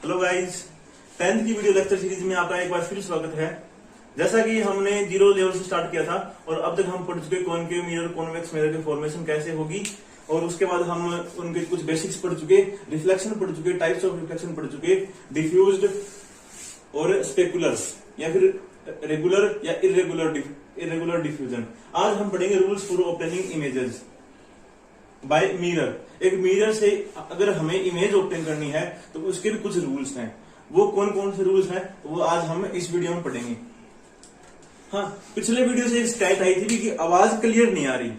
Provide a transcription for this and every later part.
Hello guys, 10th की video lecture series में आपका एक बार फिर स्वागत है। जैसा कि हमने जीरो लेवल से स्टार्ट किया था और अब तक हम पढ़ चुके कॉनकेव मिरर, कॉन्वेक्स मिरर की फॉर्मेशन कैसे होगी, और उसके बाद हम उनके कुछ बेसिक्स पढ़ चुके, रिफ्लेक्शन पढ़ चुके, टाइप्स ऑफ रिफ्लेक्शन पढ़ चुके, डिफ्यूज्ड और स्पेकुलर या फिर रेगुलर या इरेगुलर डिफ्यूजन। आज हम पढ़ेंगे rules for obtaining images bye mirror. एक मिरर से अगर हमें इमेज ऑब्टेन करनी है तो उसके भी कुछ रूल्स हैं। वो कौन कौन से रूल्स हैं वो आज हम इस वीडियो में पढ़ेंगे। हाँ, पिछले वीडियो से एक शिकायत आई थी कि आवाज क्लियर नहीं आ रही,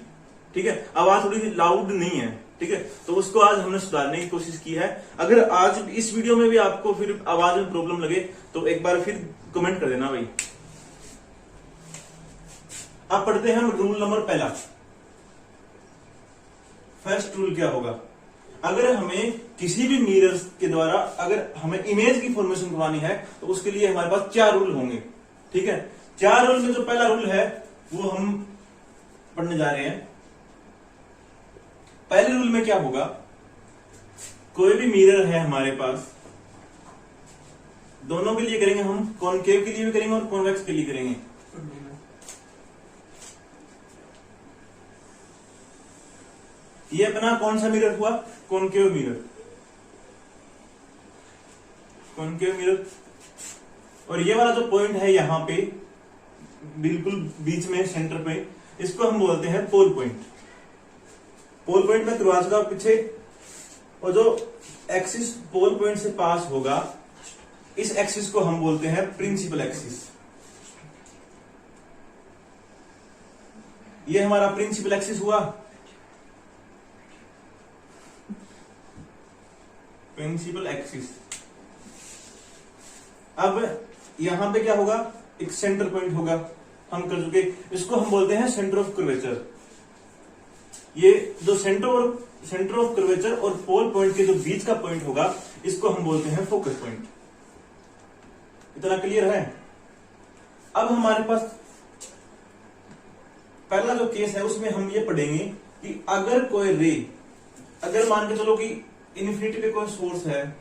ठीक है, आवाज थोड़ी सी लाउड नहीं है, ठीक है, तो उसको आज हमने सुधारने की कोशिश की है। अगर आज इस वीडियो में भी आपको फिर आवाज में प्रॉब्लम लगे तो एक बार फिर कमेंट कर देना भाई। अब पढ़ते हैं हम रूल नंबर पहला। फर्स्ट रूल क्या होगा, अगर हमें किसी भी मिरर के द्वारा अगर हमें इमेज की फॉर्मेशन करवानी है तो उसके लिए हमारे पास 4 रूल होंगे, ठीक है। 4 रूल में जो पहला रूल है वो हम पढ़ने जा रहे हैं। पहले रूल में क्या होगा, कोई भी मिरर है हमारे पास, दोनों के लिए करेंगे हम, कॉनकेव के लिए भी करेंगे और कॉन्वेक्स के लिए करेंगे। ये अपना कौन सा मिरर हुआ, कॉनकेव मिरर, कॉनकेव मिरर। और ये वाला जो पॉइंट है यहां पे बिल्कुल बीच में सेंटर पे, इसको हम बोलते हैं पोल पॉइंट। पोल पॉइंट में करवा चुका पीछे, और जो एक्सिस पोल पॉइंट से पास होगा इस एक्सिस को हम बोलते हैं प्रिंसिपल एक्सिस। ये हमारा प्रिंसिपल एक्सिस हुआ, प्रिंसिपल एक्सिस। अब यहां पे क्या होगा, एक सेंटर पॉइंट होगा, हम कर चुके, इसको हम बोलते हैं सेंटर ऑफ कर्वेचर। ये जो सेंटर ऑफ कर्वेचर और पोल पॉइंट के जो बीच का पॉइंट होगा इसको हम बोलते हैं फोकस पॉइंट। इतना क्लियर है। अब हमारे पास पहला जो केस है उसमें हम ये पढ़ेंगे कि अगर कोई रे, अगर मान के चलो कि इन्फिनिटी पे कोई सोर्स है,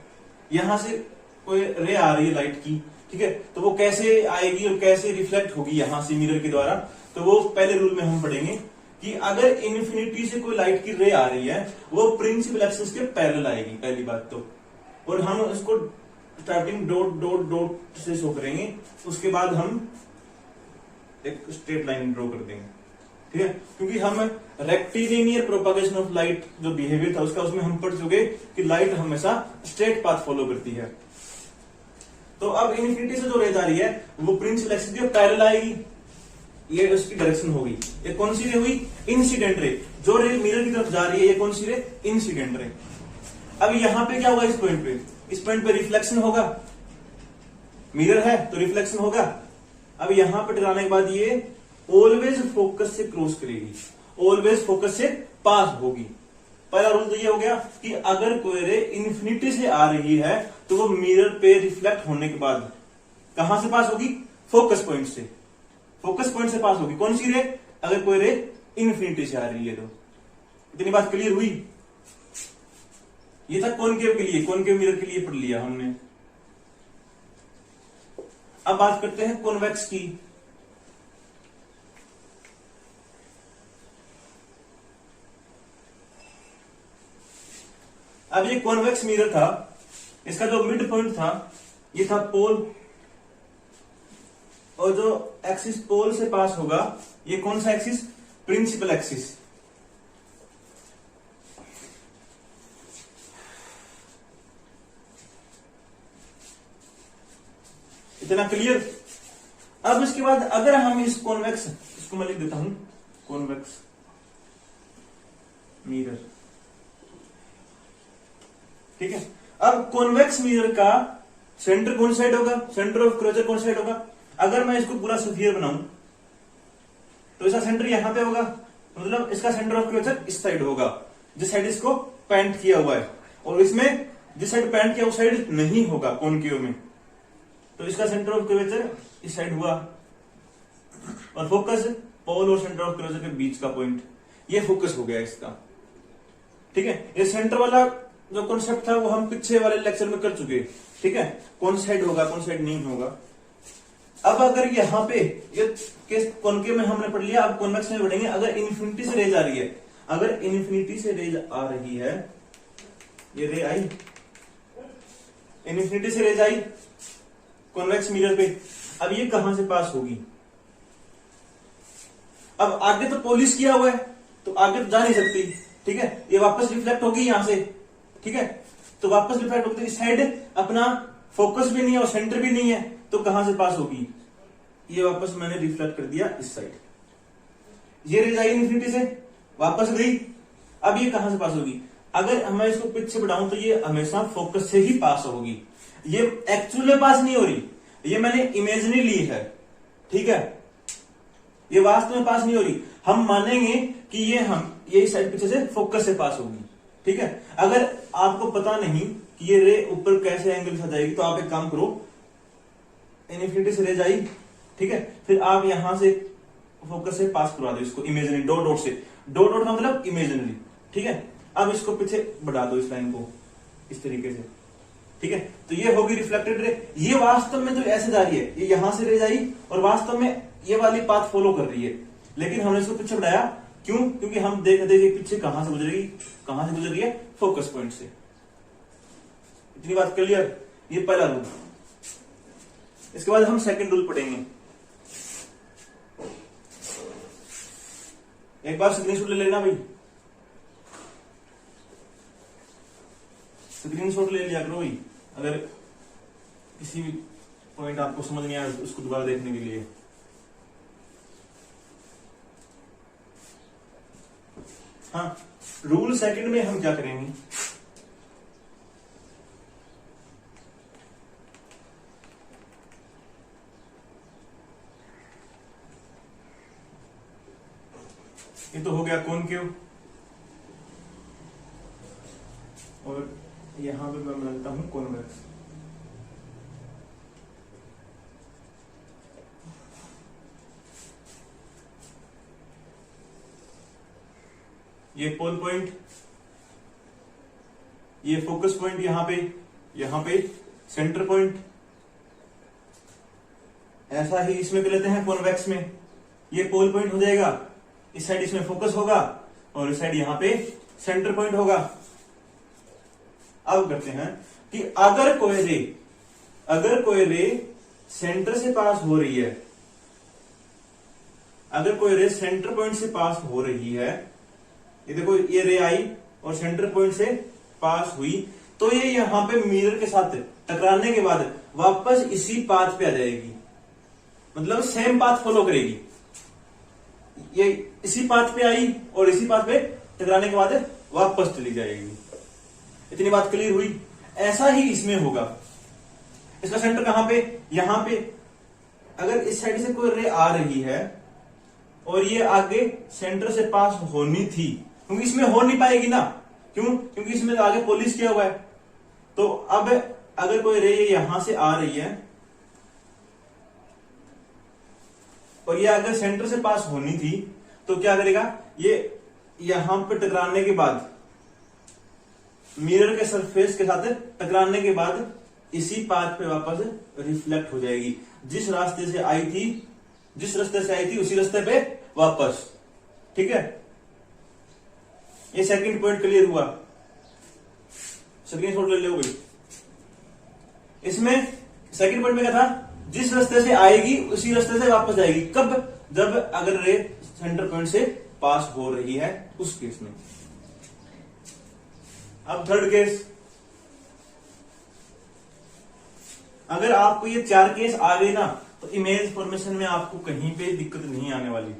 यहां से कोई रे आ रही है लाइट की, ठीक है, तो वो कैसे आएगी और कैसे रिफ्लेक्ट होगी यहां से मिरर के द्वारा, तो वो पहले रूल में हम पढ़ेंगे कि अगर इन्फिनिटी से कोई लाइट की रे आ रही है वो प्रिंसिपल एक्सिस के पैरेलल आएगी, पहली बात तो। और हम उसको स्टार्टिंग डॉट डॉट डॉट से शो करेंगे, उसके बाद हम एक स्ट्रेट लाइन ड्रॉ कर देंगे, ठीक है, क्योंकि हम रेक्टिलिनियर प्रोपागेशन ऑफ लाइट जो बिहेवियर था उसका, उसमें हम पढ़ चुके कि लाइट हमेशा स्ट्रेट पाथ फॉलो करती है। तो अब इन्फिनिटी से जो रे जा रही है वो प्रिंसिपल एक्सिस के पैरेलल आएगी, ये उसकी डायरेक्शन होगी। ये कौन सी रे हुई, इंसिडेंट रे। जो रे मिरर की तरफ जा रही है ये कौन सी रे, इंसिडेंट रे। अब यहां पे क्या होगा, इस पॉइंट पे रिफ्लेक्शन होगा, मिरर है तो रिफ्लेक्शन होगा। अब यहां पे टकराने के बाद ये ऑलवेज फोकस से क्रॉस करेगी, ऑलवेज फोकस से पास होगी। पहला रूल तो ये हो गया कि अगर कोई रे इन्फिनिटी से आ रही है तो वो मिरर पे रिफ्लेक्ट होने के बाद कहां से पास होगी, फोकस पॉइंट से, फोकस पॉइंट से पास होगी। कौन सी रे, अगर कोई रे इन्फिनिटी से आ रही है तो। इतनी बात क्लियर हुई। ये था कॉनकेव के लिए, कॉनकेव मिरर के लिए पढ़ लिया हमने। अब बात करते हैं कॉन्वेक्स की। अब ये कॉन्वेक्स मिरर था, इसका जो मिड पॉइंट था ये था पोल, और जो एक्सिस पोल से पास होगा ये कौन सा एक्सिस, प्रिंसिपल एक्सिस। इतना क्लियर। अब इसके बाद अगर हम इस कॉन्वेक्स, इसको मैं लिख देता हूं कॉन्वेक्स मिरर, ठीक है। अब कॉन्वेक्स मिरर का सेंटर कौन साइड होगा, सेंटर ऑफ कर्वेचर कौन साइड होगा। अगर मैं इसको पूरा स्फीयर बनाऊं तो इसका सेंटर यहां पे होगा, मतलब इसका सेंटर ऑफ कर्वेचर इस साइड होगा, जिस साइड इसको पेंट किया हुआ है, और इसमें जिस साइड पेंट किया उस साइड नहीं होगा कॉनकेव में, तो इसका सेंटर ऑफ कर्वेचर इस साइड हुआ। और फोकस पोल और सेंटर ऑफ कर्वेचर के बीच का पॉइंट, ये फोकस हो गया इसका, ठीक है। ये सेंटर वाला जो कॉन्सेप्ट था वो हम पीछे वाले लेक्चर में कर चुके, ठीक है, कौन साइड होगा कौन साइड नहीं होगा। अब अगर यहाँ पे ये केस कॉनकेव में हमने पढ़ लिया, अब कॉन्वेक्स में पढ़ेंगे। अगर इन्फिनिटी से रेज आ रही है, अगर इन्फिनिटी से रेज आ रही है, ये रे आई, इन्फिनिटी से रेज आई कॉन्वेक्स मिरर पे, अब ये कहां से पास होगी? अब आगे तो पॉलिश किया हुआ है तो आगे तो जा नहीं सकती, ठीक है, ये वापस रिफ्लेक्ट होगी यहां से, ठीक है, तो वापस रिफ्लेक्ट होगी, इस साइड अपना फोकस भी नहीं है और सेंटर भी नहीं है, तो कहां से पास होगी? ये वापस मैंने रिफ्लेक्ट कर दिया इस साइड, ये रेज आई इन्फिनिटी से वापस गई, अब ये कहां से पास होगी? अगर मैं इसको पीछे बढ़ाऊं तो ये हमेशा फोकस से ही पास होगी, ये एक्चुअल में पास नहीं हो रही, ये मैंने इमेजिनरी ली है, ठीक है, ये वास्तव में पास नहीं हो रही। हम मानेंगे कि ये इस साइड पीछे से फोकस से पास होगी, ठीक है। अगर आपको पता नहीं कि ये रे ऊपर कैसे एंगल से जाएगी, तो आप एक काम करो, इन्फिनिटी से रे जाई, ठीक है, फिर आप यहां से फोकस से पास करवा दो इसको इमेजिनरी डॉट डॉट से, डॉट डॉट का मतलब इमेजिनरी, ठीक है। अब इसको पीछे बढ़ा दो इस लाइन को इस तरीके से, ठीक है, तो ये होगी रिफ्लेक्टेड रे। ये वास्तव में तो ऐसे जा रही है, ये यहां से रे जाई और वास्तव में ये वाली पाथ फॉलो कर रही है, लेकिन हमने इसको पीछे बढ़ाया, क्यों? क्योंकि हम देख रहे थे पीछे कहां से गुजरेगी, कहां से गुजर रही है? फोकस पॉइंट से। इतनी बात क्लियर? ये पहला रूल। इसके बाद हम सेकंड रूल पढ़ेंगे। एक बार स्क्रीनशॉट ले लेना भाई, स्क्रीनशॉट ले लिया करो भाई, अगर किसी भी पॉइंट आपको समझ नहीं आया उसको दोबारा देखने के लिए। हाँ, रूल सेकंड में हम क्या करेंगे, ये तो हो गया कॉनकेव, और यहां पे मैं बनाता हूं कॉन्वेक्स। ये पोल पॉइंट, ये फोकस पॉइंट यहां पे सेंटर पॉइंट, ऐसा ही इसमें कर लेते हैं कॉन्वेक्स में। ये पोल पॉइंट हो जाएगा, इस साइड इसमें फोकस होगा और इस साइड यहां पे सेंटर पॉइंट होगा। अब करते हैं कि अगर कोई रे सेंटर से पास हो रही है, अगर कोई रे सेंटर पॉइंट से पास हो रही है, ये देखो ये रे आई और सेंटर पॉइंट से पास हुई, तो ये यहां पे मिरर के साथ टकराने के बाद वापस इसी पाथ पे आ जाएगी, मतलब सेम पाथ फॉलो करेगी। ये इसी पाथ पे आई और इसी पाथ पे टकराने के बाद वापस चली जाएगी। इतनी बात क्लियर हुई? ऐसा ही इसमें होगा। इसका सेंटर कहां पे? यहां पे। अगर इस साइड से कोई रे आ रही है और ये आगे सेंटर से पास होनी थी, क्योंकि इसमें हो नहीं पाएगी ना, क्यों? क्योंकि इसमें आगे पॉलिश किया हुआ है। तो अब अगर कोई रे यहां से आ रही है और ये अगर सेंटर से पास होनी थी, तो क्या करेगा? ये यहां पे टकराने के बाद, मिरर के सरफेस के साथ टकराने के बाद इसी पाथ पे वापस रिफ्लेक्ट हो जाएगी। जिस रास्ते से आई थी उसी रास्ते पे वापस। ठीक है, ये सेकंड पॉइंट क्लियर हुआ? स्क्रीनशॉट ले लो भाई। इसमें सेकंड पॉइंट में क्या था? जिस रास्ते से आएगी उसी रास्ते से वापस जाएगी। कब? जब अगर रे सेंटर पॉइंट से पास हो रही है, उस केस में। अब थर्ड केस, अगर आपको ये 4 केस आ गए ना, तो इमेज फॉर्मेशन में आपको कहीं पे दिक्कत नहीं आने वाली।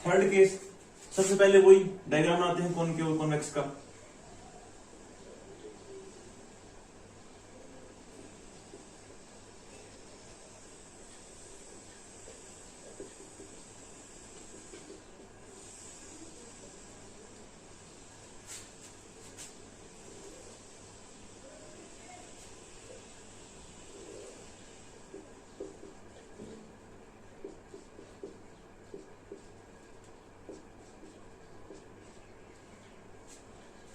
थर्ड केस, सबसे पहले वही डायग्राम बनाते हैं कॉनकेव और कॉन्वेक्स का।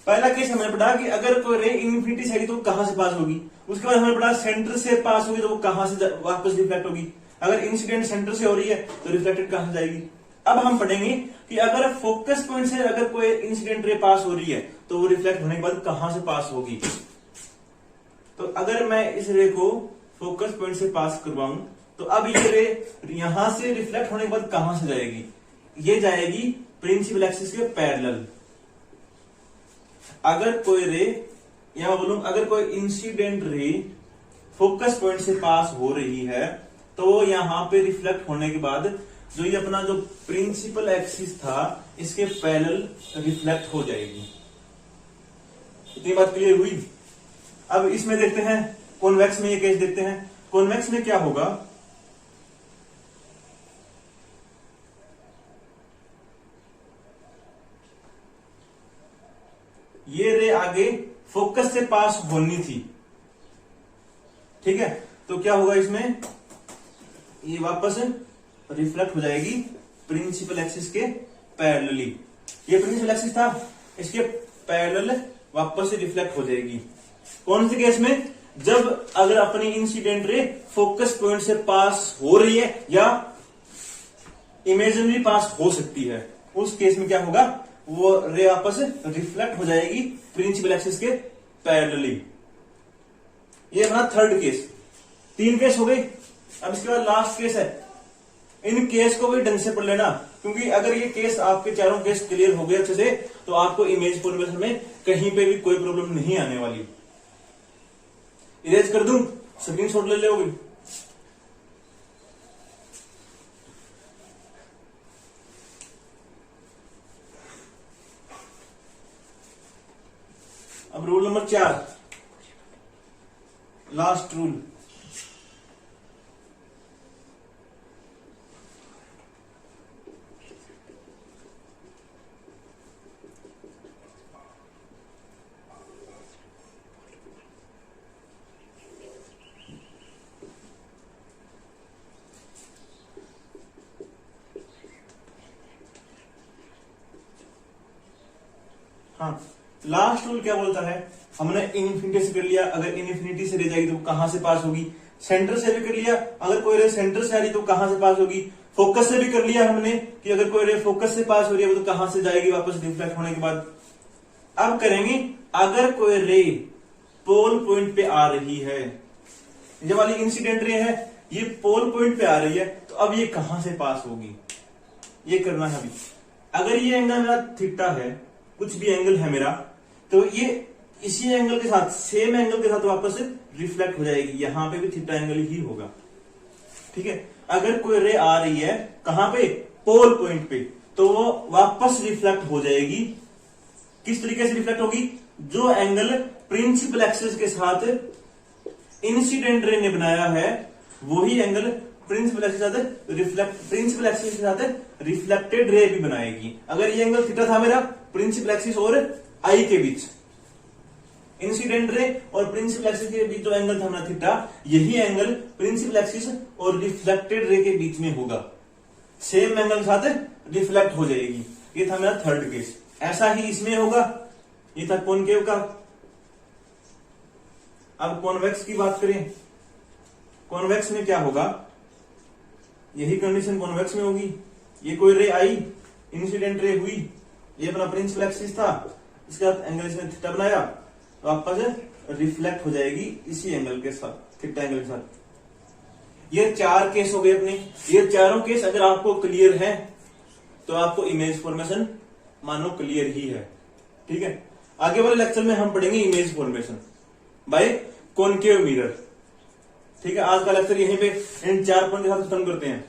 पहला केस हमने पढ़ा कि अगर कोई रे इन्फिनिटी से आई तो कहां से पास होगी। उसके बाद हमने पढ़ा सेंटर से पास होगी तो वो कहां से वापस रिफ्लेक्ट होगी। अगर इंसिडेंट सेंटर से हो रही है तो रिफ्लेक्टेड कहां से जाएगी। अब हम पढ़ेंगे कि अगर फोकस पॉइंट से अगर कोई इंसिडेंट रे पास हो रही है तो वो रिफ्लेक्ट होने के बाद कहां से पास होगी। तो अगर मैं इस रे को फोकस पॉइंट से पास करवाऊं तो अब ये रे यहां से रिफ्लेक्ट होने के बाद कहां से जाएगी, ये जाएगी प्रिंसिपल एक्सिस के पैरेलल। अगर कोई रे या मैं बोलूं अगर कोई इंसिडेंट रे फोकस पॉइंट से पास हो रही है तो वो यहां पे रिफ्लेक्ट होने के बाद जो ये अपना जो प्रिंसिपल एक्सिस था इसके पैरेलल रिफ्लेक्ट हो जाएगी। इतनी बात क्लियर हुई। अब इसमें देखते हैं कॉन्वेक्स में ये केस देखते हैं। कॉन्वेक्स में क्या होगा, ये रे आगे फोकस से पास होनी थी, ठीक है, तो क्या होगा इसमें, ये वापस रिफ्लेक्ट हो जाएगी प्रिंसिपल एक्सिस के पैरेलली। ये प्रिंसिपल एक्सिस था, इसके पैरेलल वापस से रिफ्लेक्ट हो जाएगी। कौन से केस में, जब अगर अपनी इंसिडेंट रे फोकस पॉइंट से पास हो रही है या इमेजिनरी पास हो सकती है, उस केस में क्या होगा, वो रे वापस रिफ्लेक्ट हो जाएगी प्रिंसिपल एक्सिस के पैरेलली। ये हमारा थर्ड केस। 3 केस हो गए। अब इसके बाद लास्ट केस है। इन केस को भी ढंग से पढ़ लेना, क्योंकि अगर ये केस आपके चारों केस क्लियर हो गए अच्छे से तो आपको इमेज फॉर्मेशन में कहीं पे भी कोई प्रॉब्लम नहीं आने वाली। इरेज कर दूं, स्क्रीनशॉट ले लोगे। अब रूल नंबर 4, लास्ट रूल। हाँ, लास्ट रूल क्या बोलता है, हमने इनफिनिटी से कर लिया, अगर इनफिनिटी से रे जाएगी तो कहां से पास होगी। सेंटर से भी कर लिया, अगर कोई रे सेंटर से आ रही तो कहां से पास होगी। फोकस से भी कर लिया हमने कि अगर कोई रे फोकस से पास हो रही है तो कहां से जाएगी वापस रिफ्लेक्ट होने के बाद। अब करेंगे, अगर कोई रे पोल पॉइंट पे आ रही है, ये वाली इंसिडेंट रे है, ये पोल पॉइंट पे आ रही है, तो अब ये कहां से पास होगी, ये करना है अभी। अगर ये एंगल मेरा थीटा है, कुछ भी एंगल है मेरा, तो ये इसी एंगल के साथ, सेम एंगल के साथ वापस रिफ्लेक्ट हो जाएगी। यहां पे भी थीटा एंगल ही होगा, ठीक है। अगर कोई रे आ रही है कहां पे, पोल पॉइंट पे, तो वो वापस रिफ्लेक्ट हो जाएगी। किस तरीके से रिफ्लेक्ट होगी, जो एंगल प्रिंसिपल एक्सिस के साथ इंसिडेंट रे ने बनाया है वही एंगल प्रिंसिपल एक्सिस के साथ रिफ्लेक्टेड रे भी बनाएगी। अगर ये एंगल थीटा था मेरा प्रिंसिपल एक्सिस और आई के बीच, इंसिडेंट रे और प्रिंसिपल एक्सिस के बीच जो एंगल था मेरा थीटा, यही एंगल प्रिंसिपल एक्सिस और रिफ्लेक्टेड रे के बीच में होगा, सेम एंगल के साथ रिफ्लेक्ट हो जाएगी। ये था मेरा थर्ड केस। ऐसा ही इसमें होगा, ये था कॉनकेव का। अब कॉन्वेक्स की बात करें, कॉन्वेक्स में क्या होगा, यही कंडीशन कॉन्वेक्स में होगी। ये कोई रे आई, इंसिडेंट रे हुई, ये अपना प्रिंसिपल एक्सिस था, इसके साथ एंगल इसने थीटा बनाया, तो वापस रिफ्लेक्ट हो जाएगी इसी एंगल के साथ, थीटा एंगल के साथ। ये 4 केस हो गए अपने। ये चारों केस अगर आपको क्लियर है तो आपको इमेज फॉर्मेशन मानो क्लियर ही है, ठीक है। आगे वाले लेक्चर में हम पढ़ेंगे image formation by concave mirror, ठीक है। आज का लेक्चर यहीं पे इन 4 पॉइंट के साथ खत्म करते हैं।